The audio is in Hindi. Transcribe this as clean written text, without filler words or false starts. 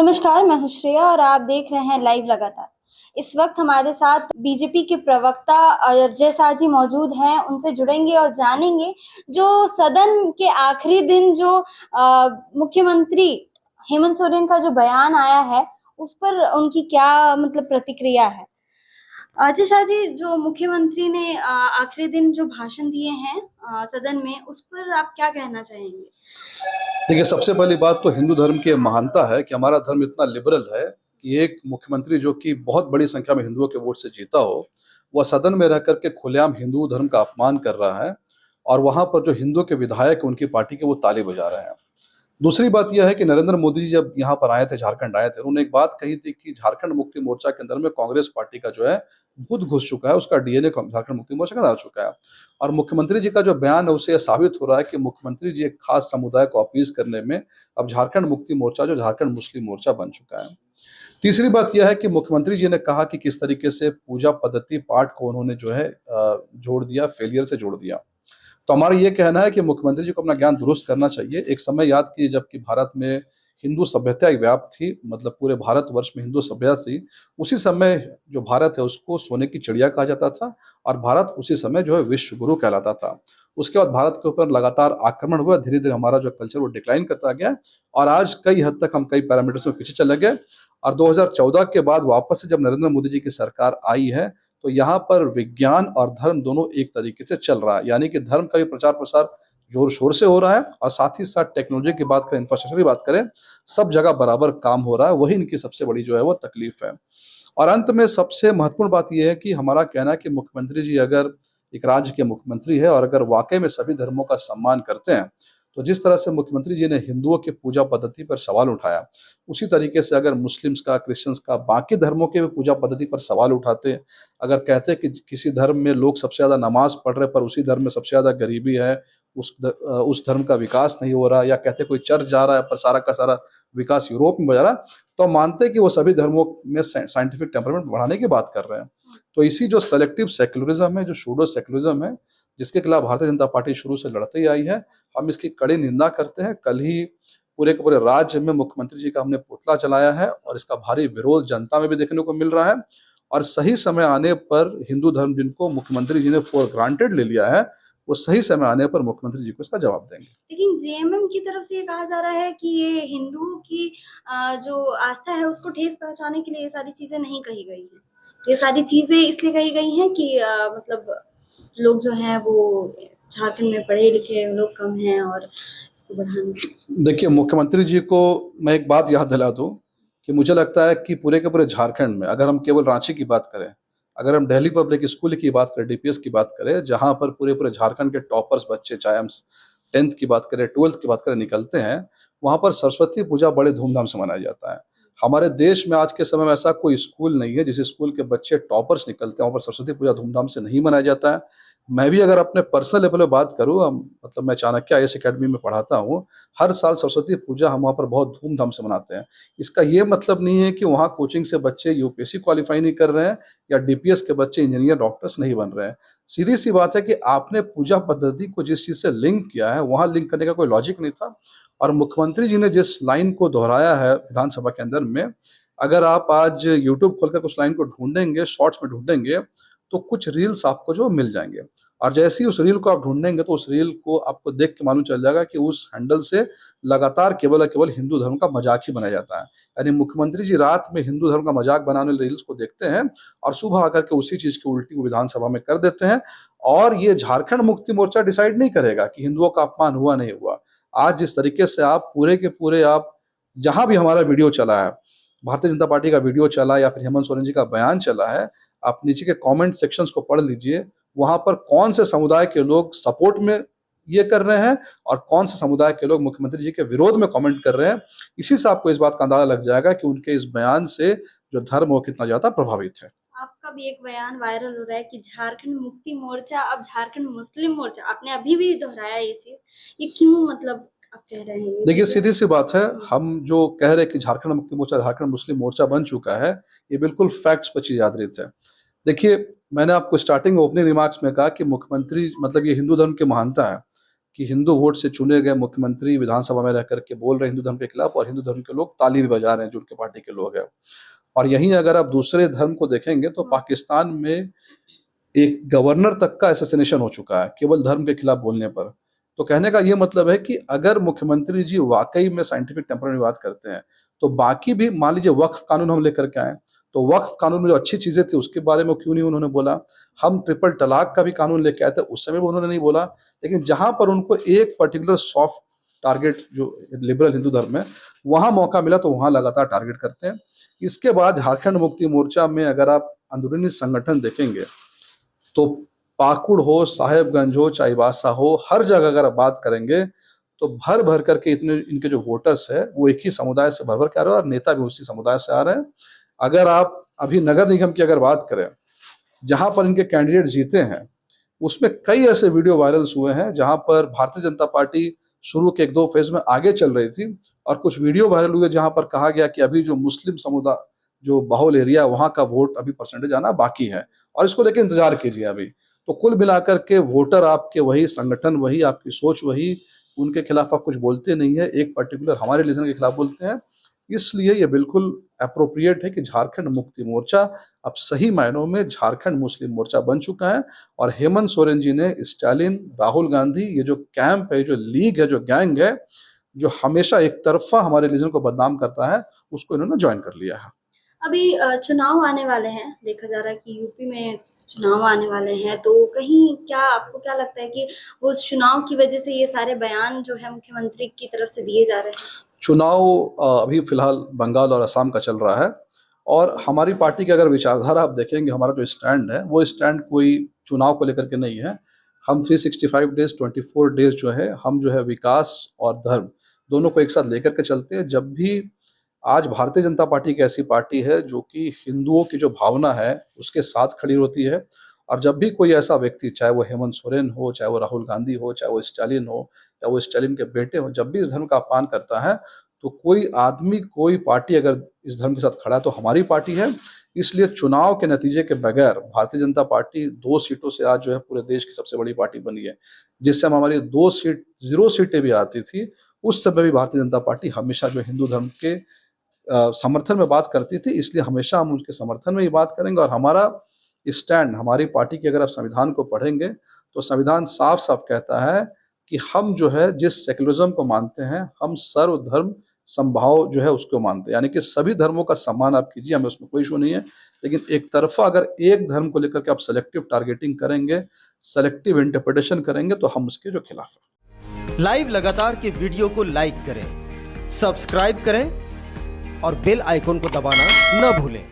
नमस्कार, मैं हूँ श्रेया और आप देख रहे हैं लाइव लगातार। इस वक्त हमारे साथ बीजेपी के प्रवक्ता अजय शाह जी मौजूद हैं। उनसे जुड़ेंगे और जानेंगे जो सदन के आखिरी दिन जो मुख्यमंत्री हेमंत सोरेन का जो बयान आया है उस पर उनकी क्या मतलब प्रतिक्रिया है। अजय शाह जी, जो मुख्यमंत्री ने आखिरी दिन जो भाषण दिए हैं सदन में, उस पर आप क्या कहना चाहेंगे? देखिए, सबसे पहली बात तो हिंदू धर्म की महानता है कि हमारा धर्म इतना लिबरल है कि एक मुख्यमंत्री जो कि बहुत बड़ी संख्या में हिंदुओं के वोट से जीता हो, वह सदन में रह करके खुलेआम हिंदू धर्म का अपमान कर रहा है और वहां पर जो हिंदू के विधायक हैं उनकी पार्टी के वो ताली बजा रहे हैं। दूसरी बात यह है कि नरेंद्र मोदी जी जब यहाँ पर आए थे, झारखंड आए थे, उन्होंने एक बात कही थी कि झारखंड मुक्ति मोर्चा के अंदर में कांग्रेस पार्टी का जो है भूत घुस चुका है, उसका डीएनए झारखंड मुक्ति मोर्चा का डाल चुका है। और मुख्यमंत्री जी का जो बयान है उससे यह साबित हो रहा है कि मुख्यमंत्री जी एक खास समुदाय को अपीज करने में अब झारखंड मुक्ति मोर्चा जो झारखंड मुस्लिम मोर्चा बन चुका है। तीसरी बात यह है कि मुख्यमंत्री जी ने कहा कि किस तरीके से पूजा पद्धति पाठ को उन्होंने जो है जोड़ दिया, फेलियर से जोड़ दिया। तो हमारा ये कहना है कि मुख्यमंत्री जी को अपना ज्ञान दुरुस्त करना चाहिए। एक समय याद कीजिए जबकि भारत में हिंदू सभ्यता एक व्याप्त थी, मतलब पूरे भारतवर्ष में हिंदू सभ्यता थी। उसी समय जो भारत है उसको सोने की चिड़िया कहा जाता था और भारत उसी समय जो है विश्व गुरु कहलाता था। उसके बाद भारत के ऊपर लगातार आक्रमण हुआ, धीरे धीरे हमारा जो कल्चर वो डिक्लाइन करता गया और आज कई हद तक हम कई पैरामीटर्स में पीछे चले गए। और 2014 के बाद वापस से जब नरेंद्र मोदी जी की सरकार आई है तो यहाँ पर विज्ञान और धर्म दोनों एक तरीके से चल रहा है, यानी कि धर्म का भी प्रचार प्रसार जोर शोर से हो रहा है और साथ ही साथ टेक्नोलॉजी की बात करें, इंफ्रास्ट्रक्चर की बात करें, सब जगह बराबर काम हो रहा है। वही इनकी सबसे बड़ी जो है वो तकलीफ है। और अंत में सबसे महत्वपूर्ण बात यह है कि हमारा कहना है कि मुख्यमंत्री जी अगर एक राज्य के मुख्यमंत्री है और अगर वाकई में सभी धर्मों का सम्मान करते हैं तो जिस तरह से मुख्यमंत्री जी ने हिंदुओं की पूजा पद्धति पर सवाल उठाया, उसी तरीके से अगर मुस्लिम्स का, क्रिश्चियंस का, बाकी धर्मों के भी पूजा पद्धति पर सवाल उठाते, अगर कहते कि किसी धर्म में लोग सबसे ज़्यादा नमाज पढ़ रहे पर उसी धर्म में सबसे ज़्यादा गरीबी है, उस धर्म का विकास नहीं हो रहा, या कहते कोई चर्च जा रहा है पर सारा का सारा विकास यूरोप में हो जा रहा है, तो हम मानते हैं कि वो सभी धर्मों में साइंटिफिक टेम्परमेंट बढ़ाने की बात कर रहे हैं। तो इसी जो सेलेक्टिव सेक्युलरिज्म है, जो सूडो सेक्युलरिज्म है, जिसके खिलाफ भारतीय जनता पार्टी शुरू से लड़ते ही आई है, हम इसकी कड़ी निंदा करते हैं। कल ही पूरे के पूरे राज्य में मुख्यमंत्री जी का हमने पुतला चलाया है और इसका भारी विरोध जनता में भी देखने को मिल रहा है। और सही समय आने पर हिंदू धर्म जिनको मुख्यमंत्री जी ने फॉर ग्रांटेड ले लिया है, वो सही समय आने पर मुख्यमंत्री जी को इसका जवाब देंगे। लेकिन जेएमएम की तरफ से ये कहा जा रहा है कि ये हिंदुओं की जो आस्था है उसको ठेस पहुंचाने के लिए ये सारी चीजें नहीं कही गई हैं। ये सारी चीजें इसलिए कही गई हैं कि मतलब लोग जो हैं वो झारखंड में पढ़े लिखे लोग कम हैं और इसको बढ़ाने। देखिए, मुख्यमंत्री जी को मैं एक बात याद दिला दूं कि मुझे लगता है कि पूरे के पूरे झारखंड में, अगर हम केवल रांची की बात करें, अगर हम दिल्ली पब्लिक स्कूल की बात करें, डीपीएस की बात करें, जहां पर पूरे पूरे झारखंड के टॉपर्स बच्चे, चाहे हम 10th की बात करें, 12th की बात करें, निकलते हैं, वहां पर सरस्वती पूजा बड़े धूमधाम से मनाया जाता है। हमारे देश में आज के समय में ऐसा कोई स्कूल नहीं है जिस स्कूल के बच्चे टॉपर्स निकलते हैं वहां पर सरस्वती पूजा धूमधाम से नहीं मनाया जाता है। मैं भी अगर अपने पर्सनल लेवल पे बात करूँ, मतलब मैं चाणक्य आईएएस एकेडमी में पढ़ाता हूँ, हर साल सरस्वती पूजा हम वहाँ पर बहुत धूमधाम से मनाते हैं। इसका ये मतलब नहीं है कि वहाँ कोचिंग से बच्चे यूपीएससी क्वालिफाई नहीं कर रहे हैं या डीपीएस के बच्चे इंजीनियर, डॉक्टर्स नहीं बन रहे हैं। सीधी सी बात है कि आपने पूजा पद्धति को जिस चीज़ से लिंक किया है, वहाँ लिंक करने का कोई लॉजिक नहीं था। और मुख्यमंत्री जी ने जिस लाइन को दोहराया है विधानसभा के अंदर में, अगर आप आज यूट्यूब खोलकर उस लाइन को ढूंढेंगे, शॉर्ट्स में ढूंढेंगे, तो कुछ रील्स आपको जो मिल जाएंगे और जैसे ही उस रील को आप ढूंढेंगे तो उस रील को आपको देख के मालूम चल जाएगा कि उस हैंडल से लगातार केवल और केवल हिंदू धर्म का मजाक ही बनाया जाता है। यानी मुख्यमंत्री जी रात में हिंदू धर्म का मजाक बनाने वाले रील्स को देखते हैं और सुबह आकर के उसी चीज की उल्टी वो विधानसभा में कर देते हैं। और ये झारखंड मुक्ति मोर्चा डिसाइड नहीं करेगा कि हिंदुओं का अपमान हुआ नहीं हुआ। आज जिस तरीके से आप पूरे के पूरे, आप जहां भी हमारा वीडियो चला है, भारतीय जनता पार्टी का वीडियो चला या फिर हेमंत सोरेन जी का बयान चला है, आप नीचे के कमेंट सेक्शंस को पढ़ लीजिए। वहां पर कौन से समुदाय के लोग सपोर्ट में ये कर रहे हैं और कौन से समुदाय के लोग मुख्यमंत्री जी के विरोध में कमेंट कर रहे हैं। इसी से आपको इस बात का अंदाजा लग जाएगा कि उनके इस बयान से जो धर्म वो कितना ज्यादा प्रभावित है। आपका भी एक बयान वायरल हो रहा है कि झारखंड मुक्ति मोर्चा अब झारखंड मुस्लिम मोर्चा, आपने अभी भी दोहराया ये चीज, ये क्यों मतलब आप कह रहे हैं? देखिए, सीधी सी बात है, हम जो कह रहे हैं कि झारखंड मुक्ति मोर्चा झारखंड मुस्लिम मोर्चा बन चुका है, ये बिल्कुल फैक्ट्स पर चीज आधारित है। देखिए, मैंने आपको स्टार्टिंग ओपनिंग रिमार्क्स में कहा कि मुख्यमंत्री, मतलब ये हिंदू धर्म की महानता है कि हिंदू वोट से चुने गए मुख्यमंत्री विधानसभा में रह करके बोल रहे हैं हिंदू धर्म के खिलाफ, और हिंदू धर्म के लोग ताली भी बजा रहे हैं जो उनके पार्टी के लोग हैं। और यहीं अगर आप दूसरे धर्म को देखेंगे तो पाकिस्तान में एक गवर्नर तक का असैसिनेशन हो चुका है केवल धर्म के खिलाफ बोलने पर। तो कहने का ये मतलब है कि अगर मुख्यमंत्री जी वाकई में साइंटिफिक टेम्परमेंट में बात करते हैं तो बाकी भी, मान लीजिए वक्फ कानून हम लेकर के आए, तो वक्फ कानून में जो अच्छी चीजें थी उसके बारे में क्यों नहीं उन्होंने बोला। हम ट्रिपल तलाक का भी कानून लेके आए थे, उस समय भी उन्होंने नहीं बोला। लेकिन जहां पर उनको एक पर्टिकुलर सॉफ्ट टारगेट जो लिबरल हिंदू धर्म है वहां मौका मिला तो वहां लगातार टारगेट करते हैं। इसके बाद झारखंड मुक्ति मोर्चा में अगर आप अंदरूनी संगठन देखेंगे तो पाकुड़ हो, साहेबगंज हो, चाईबासा हो, हर जगह अगर आप बात करेंगे तो भर भर करके इतने इनके जो वोटर्स है वो एक ही समुदाय से भर भर के आ रहे हैं और नेता भी उसी समुदाय से आ रहे हैं। अगर आप अभी नगर निगम की अगर बात करें जहां पर इनके कैंडिडेट जीते हैं उसमें कई ऐसे वीडियो वायरल्स हुए हैं जहां पर भारतीय जनता पार्टी शुरू के 1-2 फेज में आगे चल रही थी, और कुछ वीडियो वायरल हुए जहां पर कहा गया कि अभी जो मुस्लिम समुदाय जो बाहुल एरिया वहां का वोट अभी परसेंटेज आना बाकी है और इसको लेकर इंतजार कीजिए अभी। तो कुल मिलाकर के वोटर आपके वही, संगठन वही, आपकी सोच वही, उनके खिलाफ आप कुछ बोलते नहीं है, एक पर्टिकुलर हमारे रिलीजन के खिलाफ बोलते हैं। इसलिए ये बिल्कुल अप्रोप्रिएट है कि झारखंड मुक्ति मोर्चा अब सही मायनों में झारखंड मुस्लिम मोर्चा बन चुका है। और हेमंत सोरेन जी ने स्टालिन, राहुल गांधी, ये जो कैंप है, जो लीग है, जो गैंग है, जो हमेशा एक तरफा हमारे रिलीजन को बदनाम करता है, उसको इन्होंने ज्वाइन कर लिया है। अभी चुनाव आने वाले हैं, देखा जा रहा है कि यूपी में चुनाव आने वाले हैं, तो कहीं क्या आपको क्या लगता है कि वो चुनाव की वजह से ये सारे बयान जो है मुख्यमंत्री की तरफ से दिए जा रहे हैं? चुनाव अभी फिलहाल बंगाल और असम का चल रहा है, और हमारी पार्टी की अगर विचारधारा आप देखेंगे, हमारा जो स्टैंड है वो स्टैंड कोई चुनाव को लेकर के नहीं है। हम 365 डेज 24 डेज जो है हम जो है विकास और धर्म दोनों को एक साथ लेकर के चलते हैं। जब भी आज भारतीय जनता पार्टी की ऐसी पार्टी है जो कि हिंदुओं की जो भावना है उसके साथ खड़ी होती है, और जब भी कोई ऐसा व्यक्ति, चाहे वो हेमंत सोरेन हो, चाहे वो राहुल गांधी हो, चाहे वो स्टालिन हो, या वो स्टालिन के बेटे हो, जब भी इस धर्म का अपमान करता है तो कोई आदमी, कोई पार्टी अगर इस धर्म के साथ खड़ा है तो हमारी पार्टी है। इसलिए चुनाव के नतीजे के बगैर भारतीय जनता पार्टी 2 सीटों से आज जो है पूरे देश की सबसे बड़ी पार्टी बनी है। जिस समय हमारी 0 सीटें भी आती थी उस समय भी भारतीय जनता पार्टी हमेशा जो हिंदू धर्म के समर्थन में बात करती थी। इसलिए हमेशा हम उनके समर्थन में ही बात करेंगे। और हमारा स्टैंड, हमारी पार्टी की अगर आप संविधान को पढ़ेंगे तो संविधान साफ साफ कहता है कि हम जो है जिस सेकुलरिज्म को मानते हैं, हम सर्वधर्म समभाव जो है उसको मानते हैं, यानी कि सभी धर्मों का सम्मान आप कीजिए, हमें उसमें कोई इशू नहीं है। लेकिन एक तरफा अगर एक धर्म को लेकर के आप सेलेक्टिव टारगेटिंग करेंगे, सेलेक्टिव इंटरप्रिटेशन करेंगे तो हम उसके जो खिलाफ है। लाइव लगातार के वीडियो को लाइक करें, सब्सक्राइब करें और बेल आइकन को दबाना न भूलें।